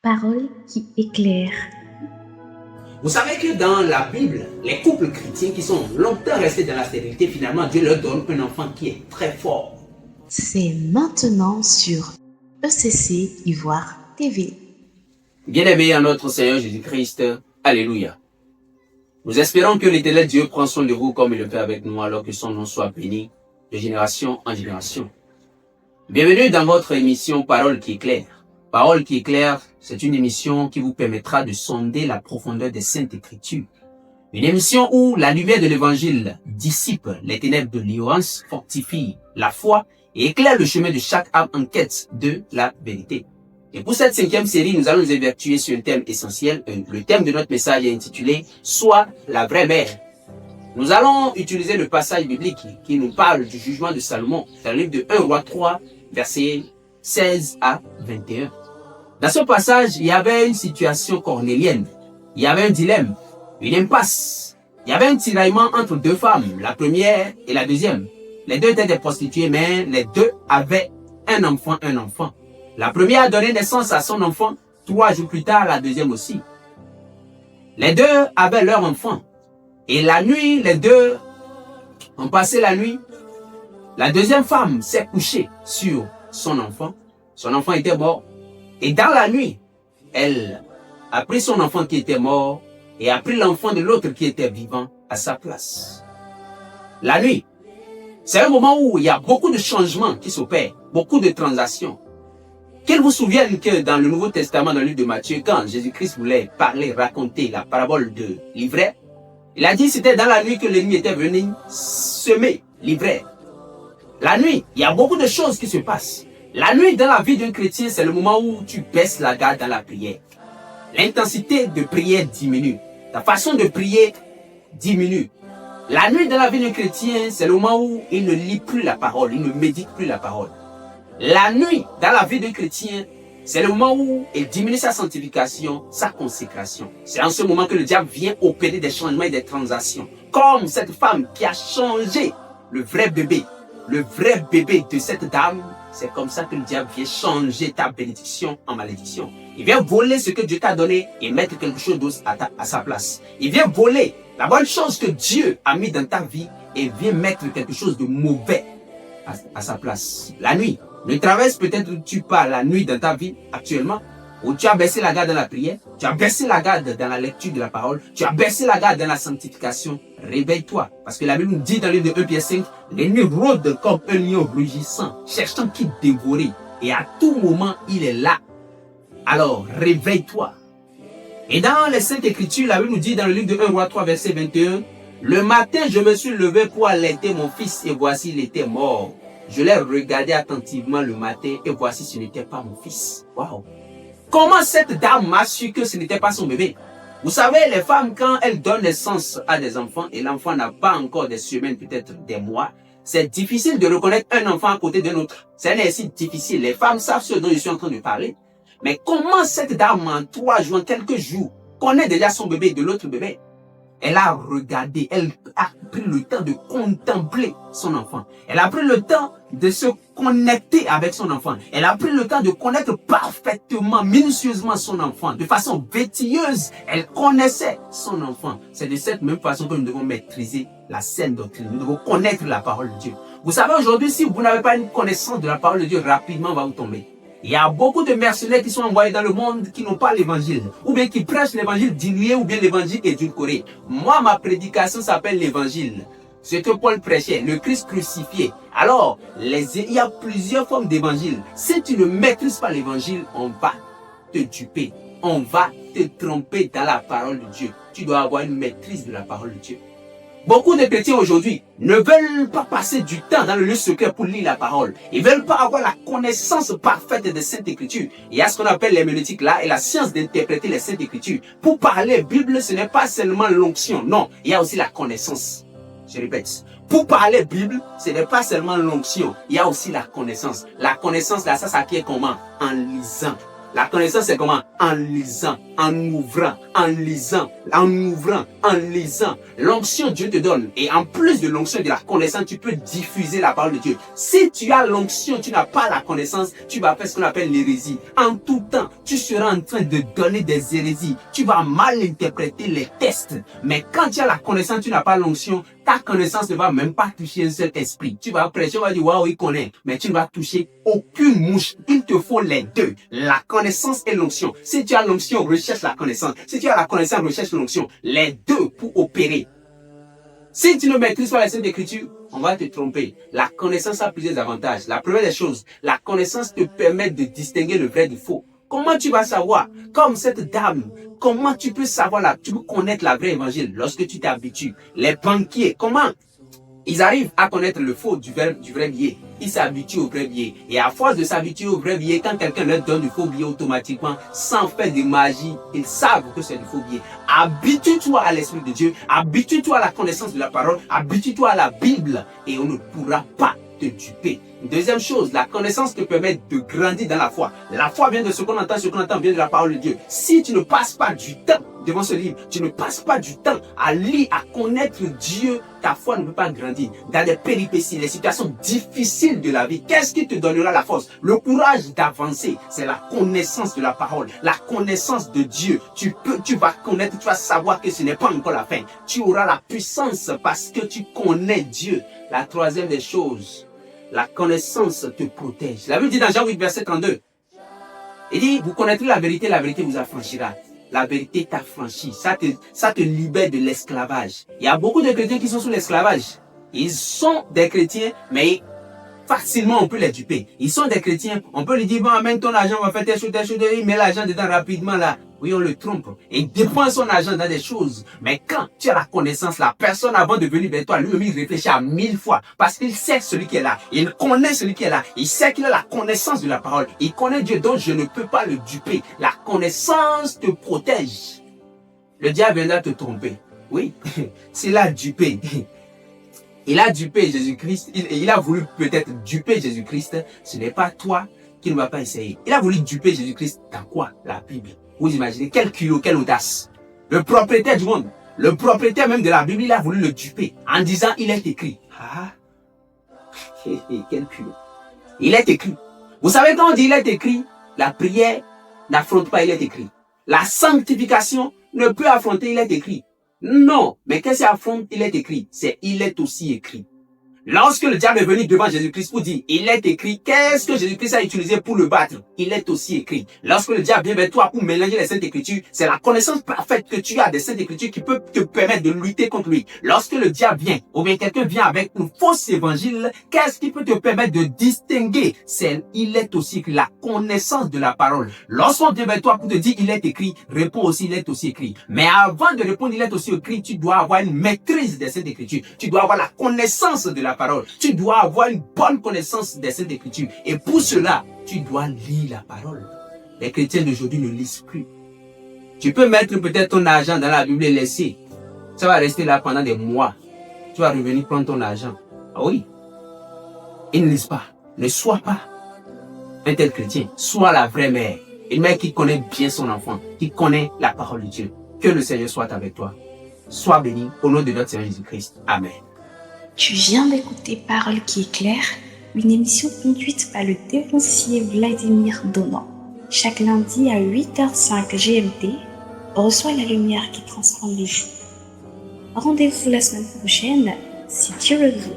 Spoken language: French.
Parole qui éclaire. Vous savez que dans la Bible, les couples chrétiens qui sont longtemps restés dans la stérilité, finalement, Dieu leur donne un enfant qui est très fort. C'est maintenant sur ECC Ivoire TV. Bien-aimés en notre Seigneur Jésus-Christ, Alléluia. Nous espérons que l'Éternel Dieu prend soin de vous comme il le fait avec nous, alors que son nom soit béni de génération en génération. Bienvenue dans votre émission Parole qui éclaire. Parole qui éclaire, c'est une émission qui vous permettra de sonder la profondeur des Saintes Écritures. Une émission où la lumière de l'Évangile dissipe les ténèbres de l'ignorance, fortifie la foi et éclaire le chemin de chaque âme en quête de la vérité. Et pour cette 5e série, nous allons nous évertuer sur un thème essentiel. Le thème de notre message est intitulé « Sois la vraie mère ». Nous allons utiliser le passage biblique qui nous parle du jugement de Salomon, dans le livre de 1 Roi 3, versets 16 à 21. Dans ce passage, il y avait une situation cornélienne. Il y avait un dilemme, une impasse. Il y avait un tiraillement entre deux femmes, la première et la deuxième. Les deux étaient des prostituées, mais les deux avaient un enfant. La première a donné naissance à son enfant, 3 jours plus tard, la deuxième aussi. Les deux avaient leur enfant. Et la nuit, les deux ont passé la nuit. La deuxième femme s'est couchée sur son enfant. Son enfant était mort. Et dans la nuit, elle a pris son enfant qui était mort et a pris l'enfant de l'autre qui était vivant à sa place. La nuit, c'est un moment où il y a beaucoup de changements qui s'opèrent, beaucoup de transactions. Qu'il vous souvienne que dans le Nouveau Testament, dans le livre de Matthieu, quand Jésus-Christ voulait parler, raconter la parabole de l'ivraie, il a dit que c'était dans la nuit que l'ennemi était venu semer l'ivraie. La nuit, il y a beaucoup de choses qui se passent. La nuit dans la vie d'un chrétien, c'est le moment où tu baisses la garde dans la prière. L'intensité de prière diminue. Ta façon de prier diminue. La nuit dans la vie d'un chrétien, c'est le moment où il ne lit plus la parole, il ne médite plus la parole. La nuit dans la vie d'un chrétien, c'est le moment où il diminue sa sanctification, sa consécration. C'est en ce moment que le diable vient opérer des changements et des transactions. Comme cette femme qui a changé le vrai bébé de cette dame. C'est comme ça que le diable vient changer ta bénédiction en malédiction. Il vient voler ce que Dieu t'a donné et mettre quelque chose d'autre à sa place. Il vient voler la bonne chose que Dieu a mis dans ta vie et vient mettre quelque chose de mauvais à sa place. La nuit, le traverse peut-être où tu pars la nuit dans ta vie actuellement, où tu as baissé la garde dans la prière, tu as baissé la garde dans la lecture de la parole, tu as baissé la garde dans la sanctification. Réveille-toi. Parce que la Bible nous dit dans le livre de 1 Pierre 5, l'ennemi rôde comme un lion rugissant, cherchant qui dévorer. Et à tout moment, il est là. Alors, réveille-toi. Et dans les Saintes Écritures, la Bible nous dit dans le livre de 1 Roi 3, verset 21, le matin, je me suis levé pour allaiter mon fils et voici, il était mort. Je l'ai regardé attentivement le matin et voici, ce n'était pas mon fils. Waouh! Comment cette dame m'a su que ce n'était pas son bébé? Vous savez, les femmes, quand elles donnent naissance à des enfants et l'enfant n'a pas encore des semaines, peut-être des mois, c'est difficile de reconnaître un enfant à côté d'un autre. C'est un exercice difficile. Les femmes savent ce dont je suis en train de parler. Mais comment cette dame, en 3 jours, en quelques jours, connaît déjà son bébé de l'autre bébé? Elle a regardé, elle a pris le temps de contempler son enfant. Elle a pris le temps de se connecter avec son enfant. Elle a pris le temps de connaître parfaitement, minutieusement son enfant. De façon vétilleuse, elle connaissait son enfant. C'est de cette même façon que nous devons maîtriser la saine doctrine. Nous devons connaître la parole de Dieu. Vous savez, aujourd'hui, si vous n'avez pas une connaissance de la parole de Dieu, rapidement, on va vous tomber. Il y a beaucoup de mercenaires qui sont envoyés dans le monde qui n'ont pas l'évangile. Ou bien qui prêchent l'évangile dilué ou bien l'évangile édulcoré. Moi, ma prédication s'appelle l'évangile. Ce que Paul prêchait, le Christ crucifié. Alors, il y a plusieurs formes d'évangile. Si tu ne maîtrises pas l'évangile, on va te duper. On va te tromper dans la parole de Dieu. Tu dois avoir une maîtrise de la parole de Dieu. Beaucoup de chrétiens aujourd'hui ne veulent pas passer du temps dans le lieu secret pour lire la parole. Ils ne veulent pas avoir la connaissance parfaite des Saintes Écritures. Il y a ce qu'on appelle l'herméneutique là et la science d'interpréter les Saintes Écritures. Pour parler Bible, ce n'est pas seulement l'onction. Non, il y a aussi la connaissance. Je répète. Pour parler Bible, ce n'est pas seulement l'onction. Il y a aussi la connaissance. La connaissance là, ça s'acquiert comment? En lisant. La connaissance, c'est comment? En lisant, en ouvrant, en lisant, en ouvrant, en lisant. L'onction, Dieu te donne. Et en plus de l'onction et de la connaissance, tu peux diffuser la parole de Dieu. Si tu as l'onction, tu n'as pas la connaissance, tu vas faire ce qu'on appelle l'hérésie. En tout temps, tu seras en train de donner des hérésies. Tu vas mal interpréter les tests. Mais quand tu as la connaissance, tu n'as pas l'onction, ta connaissance ne va même pas toucher un seul esprit. Tu vas prêcher, on va dire, waouh, il connaît. Mais tu ne vas toucher aucune mouche. Il te faut les deux. La connaissance et l'onction. Si tu as l'onction, recherche la connaissance. Si tu as la connaissance, recherche l'onction. Les deux pour opérer. Si tu ne maîtrises pas les Saintes Écritures, on va te tromper. La connaissance a plusieurs avantages. La première des choses, la connaissance te permet de distinguer le vrai du faux. Comment tu vas savoir? Comme cette dame, comment tu peux savoir tu peux connaître la vraie évangile lorsque tu t'habitues? Les banquiers, comment ils arrivent à connaître le faux du vrai billet? Ils s'habituent au vrai billet. Et à force de s'habituer au vrai billet, quand quelqu'un leur donne du faux billet automatiquement, sans faire de magie, ils savent que c'est du faux billet. Habitue-toi à l'Esprit de Dieu, habitue-toi à la connaissance de la parole, habitue-toi à la Bible et on ne pourra pas te duper. Deuxième chose, la connaissance te permet de grandir dans la foi. La foi vient de ce qu'on entend vient de la parole de Dieu. Si tu ne passes pas du temps devant ce livre, tu ne passes pas du temps à lire, à connaître Dieu, ta foi ne peut pas grandir. Dans les péripéties, les situations difficiles de la vie, qu'est-ce qui te donnera la force? Le courage d'avancer, c'est la connaissance de la parole, la connaissance de Dieu. Tu vas connaître, tu vas savoir que ce n'est pas encore la fin. Tu auras la puissance parce que tu connais Dieu. La troisième des choses, la connaissance te protège. La Bible dit dans Jean 8, verset 32, il dit, vous connaîtrez la vérité vous affranchira. La vérité t'affranchit. Ça te libère de l'esclavage. Il y a beaucoup de chrétiens qui sont sous l'esclavage. Ils sont des chrétiens, mais facilement on peut les duper. Ils sont des chrétiens, on peut lui dire, bon, amène ton argent, on va faire telle chose, il met l'argent dedans rapidement là. Oui, on le trompe. Et il dépense son argent dans des choses. Mais quand tu as la connaissance, la personne avant de venir vers toi, lui-même il réfléchit à 1000 fois. Parce qu'il sait celui qui est là. Il connaît celui qui est là. Il sait qu'il a la connaissance de la parole. Il connaît Dieu, donc je ne peux pas le duper. La connaissance te protège. Le diable viendra te tromper. Oui, s'il a dupé. Il a dupé Jésus-Christ. Il a voulu peut-être duper Jésus-Christ. Ce n'est pas toi qui ne vas pas essayer. Il a voulu duper Jésus-Christ dans quoi? La Bible. Vous imaginez quel culot, quelle audace. Le propriétaire du monde, le propriétaire même de la Bible, il a voulu le duper en disant il est écrit. Ah, quel culot. Il est écrit. Vous savez quand on dit il est écrit, la prière n'affronte pas il est écrit. La sanctification ne peut affronter il est écrit. Non, mais qu'est-ce qui affronte il est écrit? C'est il est aussi écrit. Lorsque le diable est venu devant Jésus-Christ pour dire, il est écrit, qu'est-ce que Jésus-Christ a utilisé pour le battre? Il est aussi écrit. Lorsque le diable vient vers toi pour mélanger les Saintes Écritures, c'est la connaissance parfaite que tu as des Saintes Écritures qui peut te permettre de lutter contre lui. Lorsque le diable vient, ou bien quelqu'un vient avec un faux évangile, qu'est-ce qui peut te permettre de distinguer? C'est, il est aussi écrit, la connaissance de la parole. Lorsqu'on vient vers toi pour te dire, il est écrit, réponds aussi, il est aussi écrit. Mais avant de répondre, il est aussi écrit, tu dois avoir une maîtrise des Saintes Écritures. Tu dois avoir la connaissance de la parole. Tu dois avoir une bonne connaissance des Saintes Écritures. Et pour cela, tu dois lire la parole. Les chrétiens d'aujourd'hui ne lisent plus. Tu peux mettre peut-être ton argent dans la Bible et laisser. Ça va rester là pendant des mois. Tu vas revenir prendre ton argent. Ah oui. Ils ne lisent pas. Ne sois pas un tel chrétien. Sois la vraie mère. Une mère qui connaît bien son enfant. Qui connaît la parole de Dieu. Que le Seigneur soit avec toi. Sois béni au nom de notre Seigneur Jésus-Christ. Amen. Tu viens d'écouter Parole qui éclaire, une émission conduite par le dévancier Vladimir Donant. Chaque lundi à 8h05 GMT, reçois la lumière qui transforme les vies. Rendez-vous la semaine prochaine, si Dieu le veut.